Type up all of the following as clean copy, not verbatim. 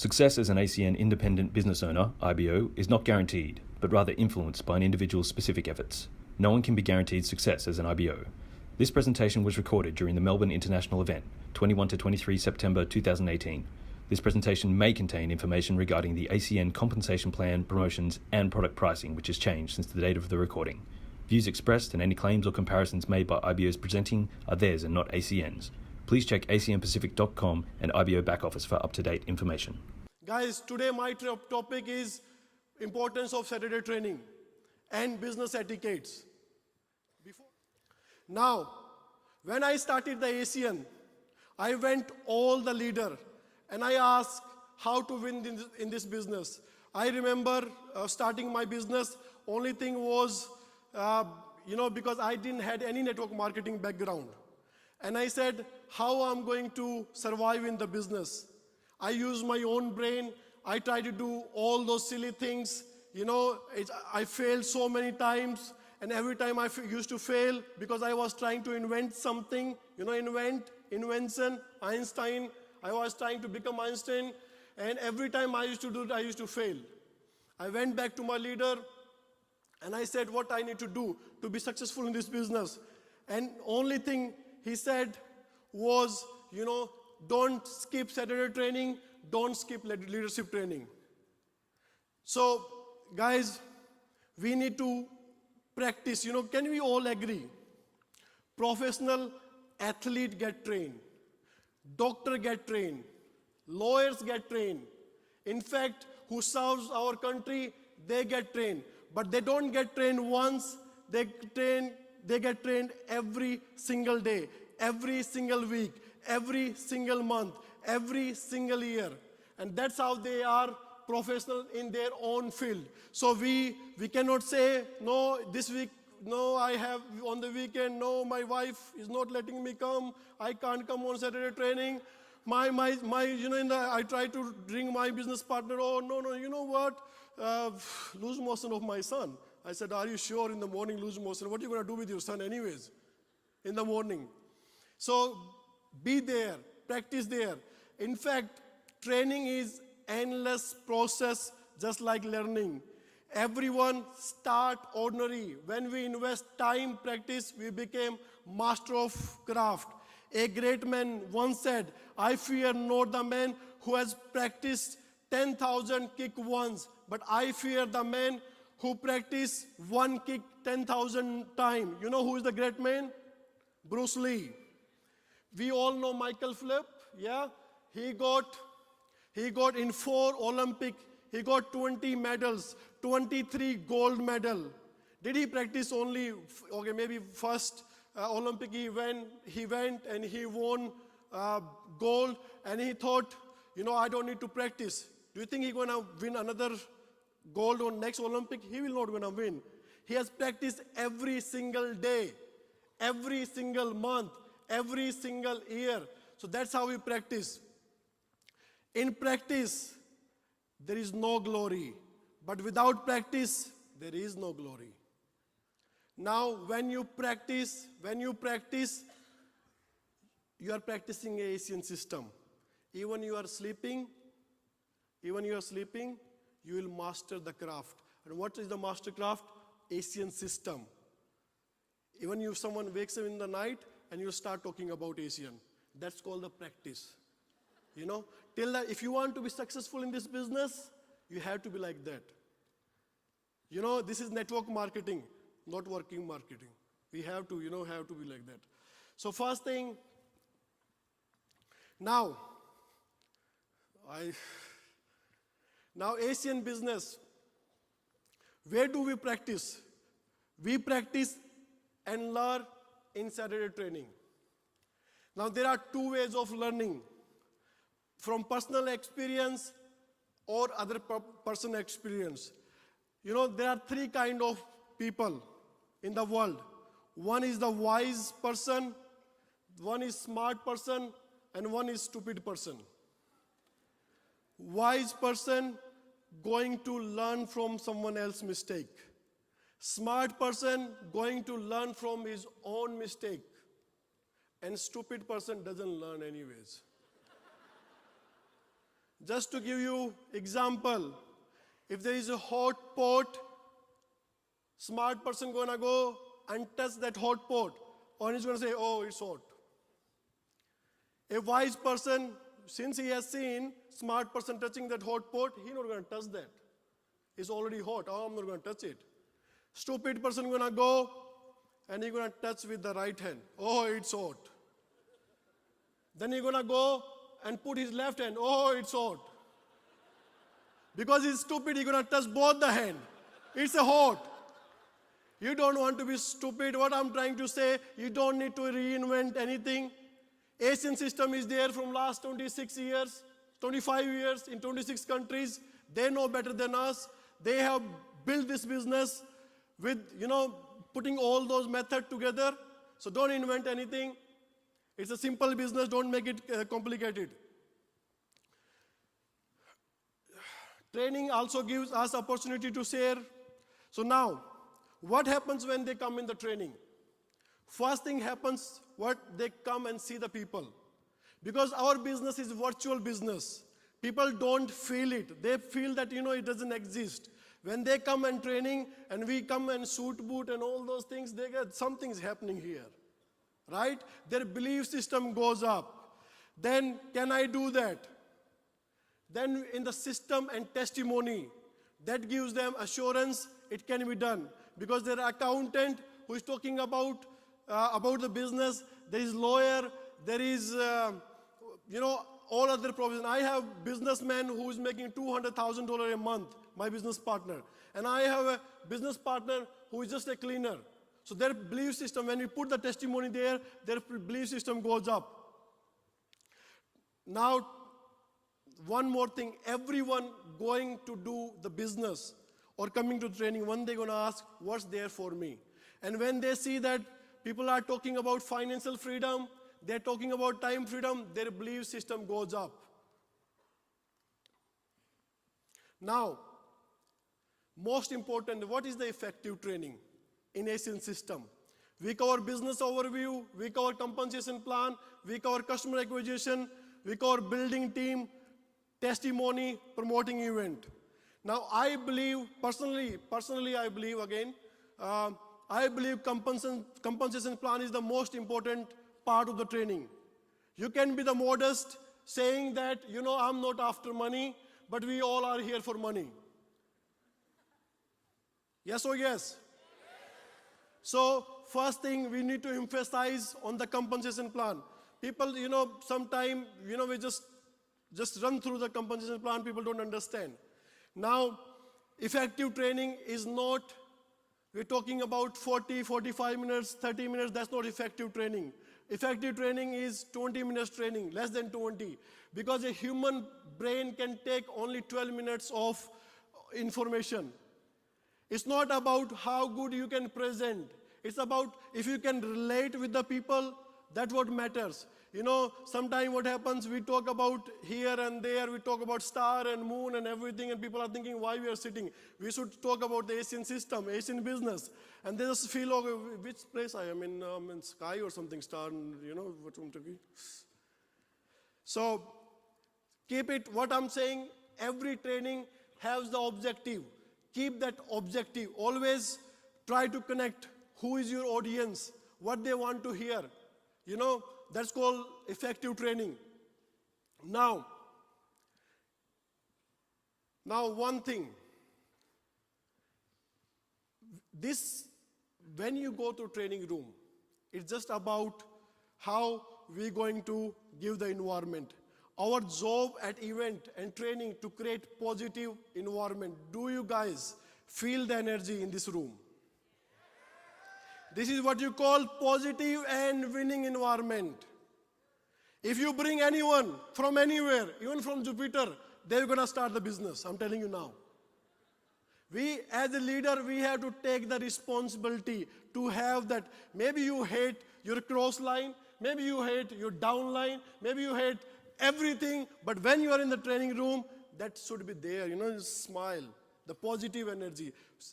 Success as an ACN independent business owner, IBO, is not guaranteed, but rather influenced by an individual's specific efforts. No one can be guaranteed success as an IBO. This presentation was recorded during the Melbourne International event, 21 to 23 September 2018. This presentation may contain information regarding the ACN compensation plan, promotions, and product pricing, which has changed since the date of the recording. Views expressed and any claims or comparisons made by IBOs presenting are theirs and not ACN's. Please check acnpacific.com and IBO back office for up-to-date information. Guys, today my topic is importance of Saturday training and business etiquettes. Now, when I started the ACN, I went all the leader and I asked how to win in this business. I remember starting my business, only thing was, because I didn't have any network marketing background. And I said, how I'm going to survive in the business? I use my own brain. I try to do all those silly things. I failed so many times. And every time I used to fail because I was trying to invent something. Invention, Einstein. I was trying to become Einstein. And every time I used to do it, I used to fail. I went back to my leader and I said what I need to do to be successful in this business. And only thing he said was, don't skip Saturday training, don't skip leadership training. So, guys, we need to practice. Can we all agree? Professional athlete get trained, doctor get trained, lawyers get trained. In fact, who serves our country, they get trained. But they don't get trained once, they get trained every single day, every single week, every single month, every single year. And that's how they are professional in their own field. So we cannot say, no, this week, no, I have on the weekend, no, my wife is not letting me come, I can't come on Saturday training. I try to bring my business partner, oh, no, you know what? Loose motion of my son. I said, are you sure in the morning loose motion? What are you going to do with your son anyways in the morning? So be there, practice there. In fact, training is endless process, just like learning. Everyone start ordinary. When we invest time, practice, we became master of craft. A great man once said, I fear not the man who has practiced 10,000 kick once, but I fear the man who practiced one kick 10,000 times. You know who is the great man? Bruce Lee. We all know Michael Phelps, yeah? He got in 4 Olympic, he got 20 medals, 23 gold medal. Did he practice only, maybe first Olympic he went and he won gold, and he thought, I don't need to practice. Do you think he's going to win another gold on next Olympic? He will not going to win. He has practiced every single day, every single month, every single year. So that's how we practice. In practice, there is no glory. But without practice, there is no glory. Now, when you practice, you are practicing a Asian system. Even you are sleeping, you will master the craft. And what is the master craft? Asian system. Even someone wakes up in the night and you start talking about Asian. That's called the practice. If you want to be successful in this business, you have to be like that. This is network marketing, not working marketing. We have to, have to be like that. So first thing, now Asian business, where do we practice? We practice and learn in Saturday training. Now there are 2 ways of learning, from personal experience or other personal experience. There are 3 kinds of people in the world. One is the wise person, one is smart person, and one is stupid person. Wise person going to learn from someone else's mistake. Smart person going to learn from his own mistake. And stupid person doesn't learn anyways. Just to give you example, if there is a hot pot, smart person gonna go and touch that hot pot, or he's gonna say, oh, it's hot. A wise person, since he has seen smart person touching that hot pot, he's not gonna touch that. It's already hot, oh, I'm not gonna touch it. Stupid person gonna go and he's gonna touch with the right hand, oh, it's hot. Then he's gonna go and put his left hand, oh, it's hot. Because he's stupid, he's gonna touch both the hand. It's a hot. You don't want to be stupid. What I'm trying to say, you don't need to reinvent anything. Asian system is there from last 26 years, 25 years in 26 countries. They know better than us. They have built this business with, putting all those methods together. So don't invent anything. It's a simple business, don't make it complicated. Training also gives us opportunity to share. So now, what happens when they come in the training? First thing happens, they come and see the people. Because our business is virtual business. People don't feel it. They feel that, it doesn't exist. When they come and training, and we come and suit boot and all those things, they get something's happening here. Right? Their belief system goes up. Then, can I do that? Then in the system and testimony, that gives them assurance it can be done. Because their accountant who is talking about the business, there is lawyer, there is, all other professions. I have businessman who is making $200,000 a month, my business partner. And I have a business partner who is just a cleaner. So their belief system, when we put the testimony there, their belief system goes up. Now, one more thing, everyone going to do the business or coming to training, one they're going to ask, what's there for me? And when they see that people are talking about financial freedom, they're talking about time freedom, their belief system goes up. Now, most important, what is the effective training in Asian system? We cover business overview, we cover compensation plan, we cover customer acquisition, we cover building team, testimony, promoting event. Now, I believe, personally I believe again, I believe compensation plan is the most important part of the training. You can be the modest, saying that, I'm not after money, but we all are here for money. Yes or yes? So, first thing, we need to emphasize on the compensation plan. People, sometimes, we just run through the compensation plan, people don't understand. Now, effective training is not, we're talking about 40, 45 minutes, 30 minutes, that's not effective training. Effective training is 20 minutes training, less than 20. Because a human brain can take only 12 minutes of information. It's not about how good you can present. It's about if you can relate with the people, that's what matters. Sometimes what happens, we talk about here and there, we talk about star and moon and everything, and people are thinking why we are sitting. We should talk about the Asian system, Asian business. And they just feel, okay, which place I am in sky or something, star, and what want to be. So, keep it, what I'm saying, every training has the objective. Keep that objective. Always try to connect who is your audience, what they want to hear. That's called effective training. Now one thing. When you go to training room, it's just about how we're going to give the environment. Our job at event and training to create positive environment. Do you guys feel the energy in this room? This is what you call positive and winning environment. If you bring anyone from anywhere, even from Jupiter, they're going to start the business. I'm telling you now. We, as a leader, we have to take the responsibility to have that. Maybe you hate your cross line, maybe you hate your down line, maybe you hate everything, but when you are in the training room, that should be there, smile, the positive energy.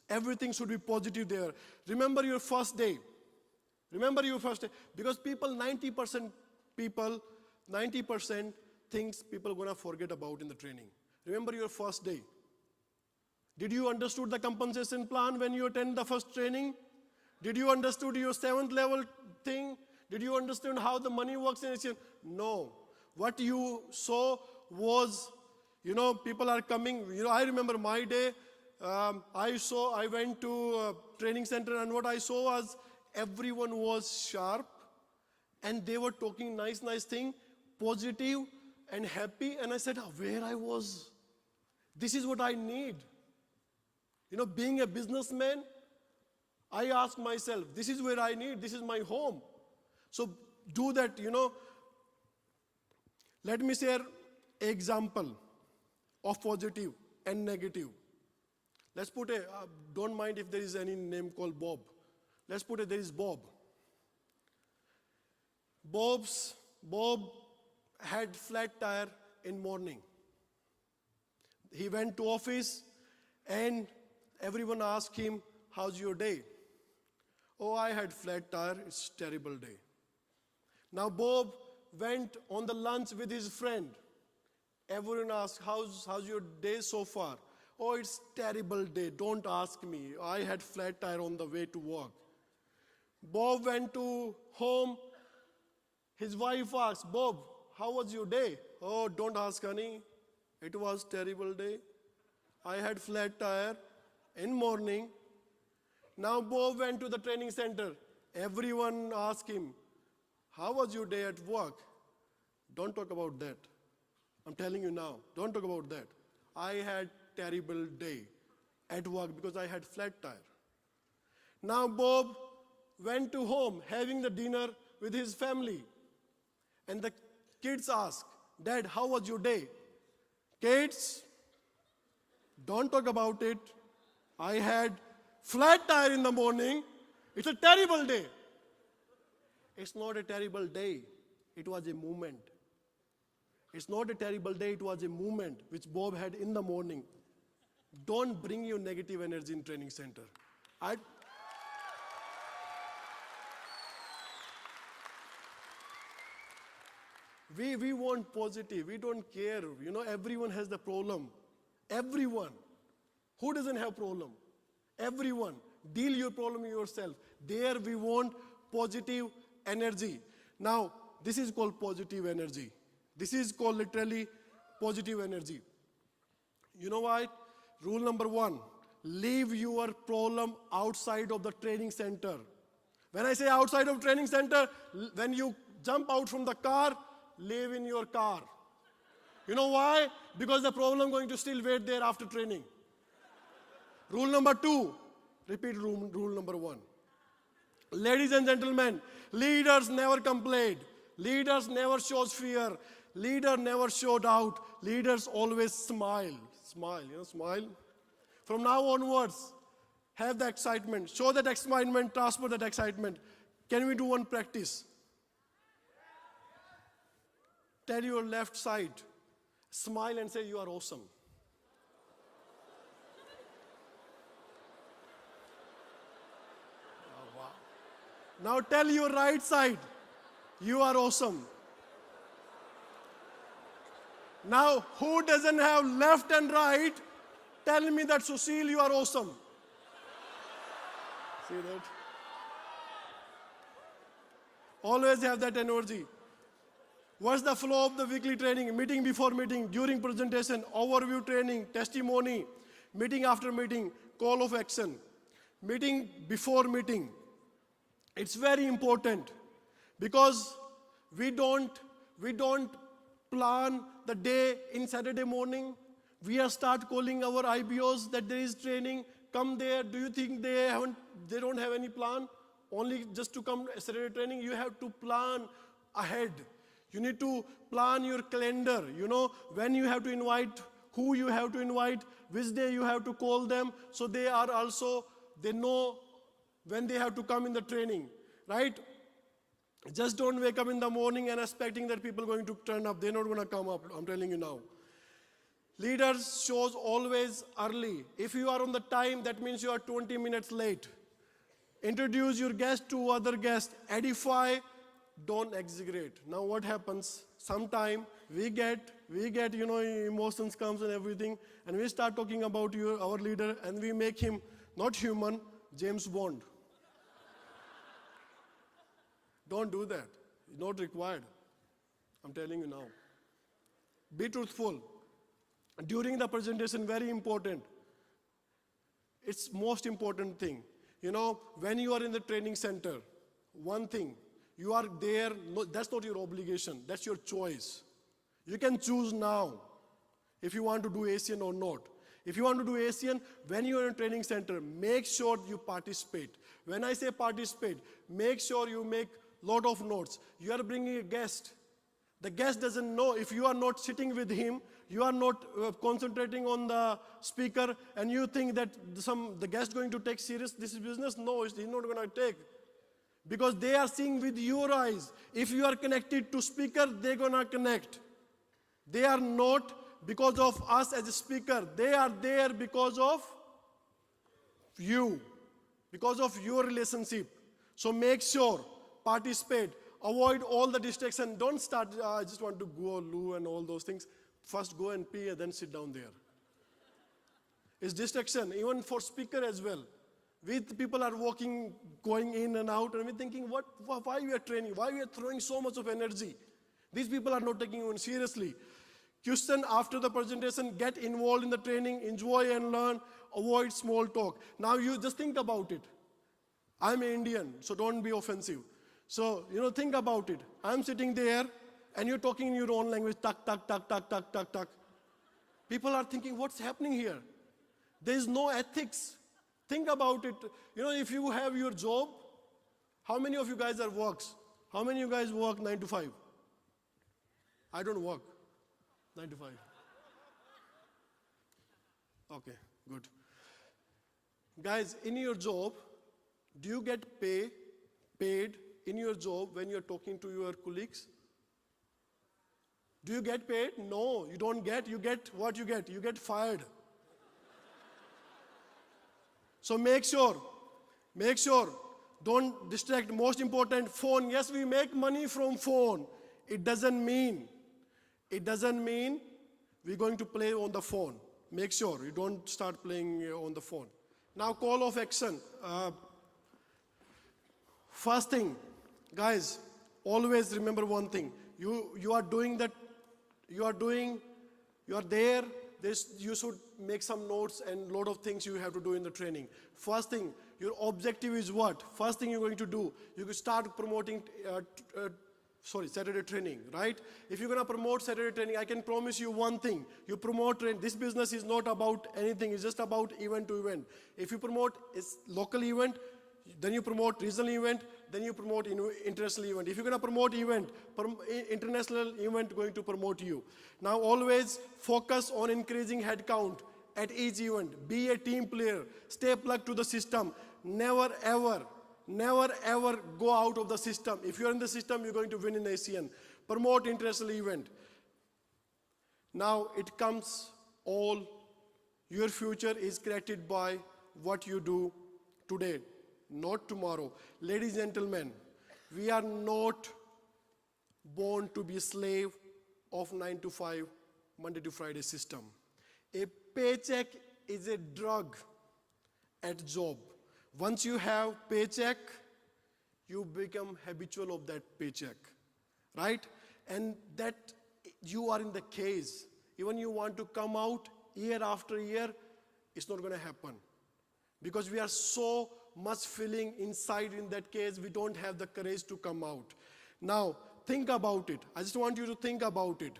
Everything should be positive there. Remember your first day. Remember your first day. Because 90% things people are going to forget about in the training. Remember your first day. Did you understood the compensation plan when you attend the first training? Did you understood your 7th level thing? Did you understand how the money works in ASEAN? No. What you saw was, people are coming. I remember my day. I went to a training center, and what I saw was everyone was sharp, and they were talking nice thing, positive and happy. And I said, where I was? This is what I need. Being a businessman, I ask myself, this is where I need, this is my home. So do that, Let me share an example of positive and negative. Let's put don't mind if there is any name called Bob. Let's put there is Bob. Bob had flat tire in morning. He went to office and everyone asked him, how's your day? Oh, I had flat tire, it's a terrible day. Now Bob went on the lunch with his friend. Everyone asked, how's your day so far? Oh, it's terrible day, don't ask me. I had flat tire on the way to work. Bob went to home. His wife asked, Bob, how was your day? Oh, don't ask, honey. It was terrible day. I had flat tire in morning. Now Bob went to the training center. Everyone asked him, how was your day at work? Don't talk about that. I'm telling you now, don't talk about that. I had terrible day at work because I had flat tire. Now Bob went to home having the dinner with his family. And the kids ask, Dad, how was your day? Kids, don't talk about it. I had flat tire in the morning. It's a terrible day. It's not a terrible day. It was a moment. It's not a terrible day. It was a moment which Bob had in the morning. Don't bring your negative energy in training center. We want positive. We don't care. Everyone has the problem. Everyone. Who doesn't have problem? Everyone. Deal your problem yourself. There we want positive energy. Now, this is called positive energy. This is called literally positive energy. You know what? Rule number 1, leave your problem outside of the training center. When I say outside of training center, when you jump out from the car, live in your car. You know why? Because the problem going to still wait there after training. Rule number 2, repeat rule number 1. Ladies and gentlemen, leaders never complain. Leaders never shows fear. Leader never show doubt. Leaders always smile. Smile, smile. From now onwards, have the excitement. Show that excitement, transfer that excitement. Can we do one practice? Tell your left side, smile and say, you are awesome. Oh, wow. Now tell your right side, you are awesome. Now, who doesn't have left and right, tell me that, Sushil, you are awesome. See that? Always have that energy. What's the flow of the weekly training? Meeting before meeting, during presentation, overview training, testimony, meeting after meeting, call of action. Meeting before meeting. It's very important because we don't plan the day in Saturday morning. We start calling our IBOs that there is training. Come there. Do you think they don't have any plan? Only just to come Saturday training. You have to plan ahead. You need to plan your calendar. When you have to invite, who you have to invite, which day you have to call them, so they know when they have to come in the training, right? Just don't wake up in the morning and expecting that people are going to turn up. They're not going to come up, I'm telling you now. Leaders shows always early. If you are on the time, that means you are 20 minutes late. Introduce your guest to other guests. Edify, don't exaggerate. Now what happens? Sometime we get, emotions comes and everything, and we start talking about our leader, and we make him not human, James Bond. Don't do that. Not required. I'm telling you now. Be truthful. During the presentation, very important. It's most important thing. When you are in the training center, one thing, you are there, no, that's not your obligation, that's your choice. You can choose now if you want to do ASEAN or not. If you want to do ASEAN, when you are in a training center, make sure you participate. When I say participate, make sure you make lot of notes. You are bringing a guest. The guest doesn't know. If you are not sitting with him, you are not concentrating on the speaker, and you think that the guest going to take serious this business. No, he's not going to take. Because they are seeing with your eyes. If you are connected to speaker, they're going to connect. They are not because of us as a speaker. They are there because of you, because of your relationship. So make sure, participate, avoid all the distraction. Don't start, I just want to go loo and all those things. First go and pee and then sit down there. It's distraction, even for speaker as well. People are walking, going in and out, and we're thinking, why we are training? Why we are throwing so much of energy? These people are not taking it seriously. Question after the presentation, get involved in the training, enjoy and learn, avoid small talk. Now you just think about it. I'm Indian, so don't be offensive. So, think about it. I'm sitting there, and you're talking in your own language, tuck, tuck, tuck, tuck, tuck, tuck, tuck. People are thinking, what's happening here? There is no ethics. Think about it. If you have your job, how many of you guys are works? How many of you guys work 9 to 5? I don't work 9 to 5. Okay, good. Guys, in your job, do you get paid in your job when you're talking to your colleagues? Do you get paid? No, you don't get. You get what you get. You get fired. So make sure, don't distract. Most important, phone. Yes, we make money from phone. It doesn't mean we're going to play on the phone. Make sure you don't start playing on the phone. Now, call of action. First thing, guys, always remember one thing. You are doing that. You are there. You should make some notes and a lot of things you have to do in the training. First thing, your objective is what? First thing you're going to do, you can start promoting Saturday training, right? If you're going to promote Saturday training, I can promise you one thing. You promote training. This business is not about anything. It's just about event to event. If you promote a local event, then you promote regional event, then you promote international event. If you're going to promote event, international event going to promote you. Now always focus on increasing headcount at each event. Be a team player. Stay plugged to the system. Never ever go out of the system. If you're in the system, you're going to win in ASEAN. Promote international event. Now it comes all, your future is created by what you do today, not tomorrow. Ladies and gentlemen, we are not born to be a slave of 9 to 5, Monday to Friday system. A paycheck is a drug at job. Once you have paycheck, you become habitual of that paycheck, right? And that you are in the case. Even you want to come out year after year, it's not going to happen. Because we are so much feeling inside in that case, we don't have the courage to come out. Now, think about it. I just want you to think about it.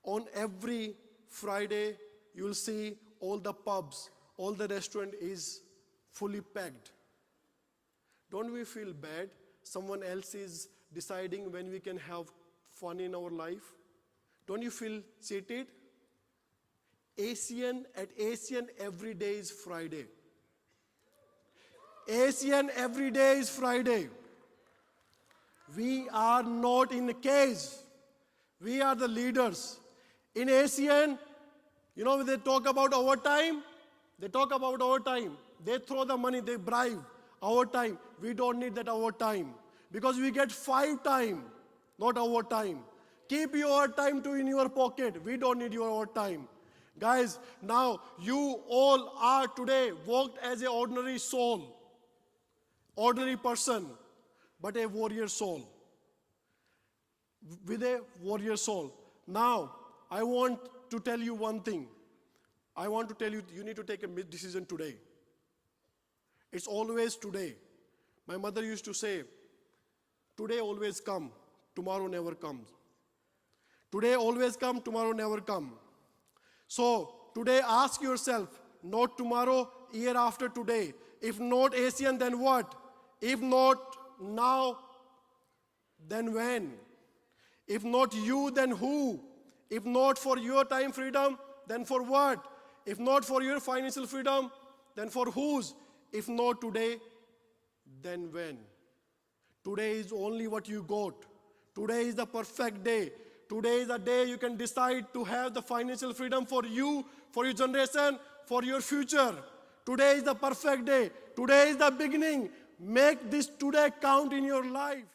On every Friday, you will see all the pubs, all the restaurant is fully packed. Don't we feel bad? Someone else is deciding when we can have fun in our life. Don't you feel cheated? At ASEAN, every day is Friday. ASEAN, every day is Friday. We are not in a cage. We are the leaders. In ASEAN, when they talk about overtime, they throw the money, they bribe overtime. We don't need that overtime because we get 5 time, not overtime. Keep your overtime in your pocket. We don't need your overtime. Guys, now you all are today worked as an ordinary soul, ordinary person, but a warrior soul. With a warrior soul. Now, I want to tell you one thing. I want to tell you, you need to take a decision today. It's always today. My mother used to say, today always come, tomorrow never comes. Today always come, tomorrow never come. So, today ask yourself, not tomorrow, year after today. If not Asian, then what? If not now, then when? If not you, then who? If not for your time freedom, then for what? If not for your financial freedom, then for whose? If not today, then when? Today is only what you got. Today is the perfect day. Today is the day you can decide to have the financial freedom for you, for your generation, for your future. Today is the perfect day. Today is the beginning. Make this today count in your life.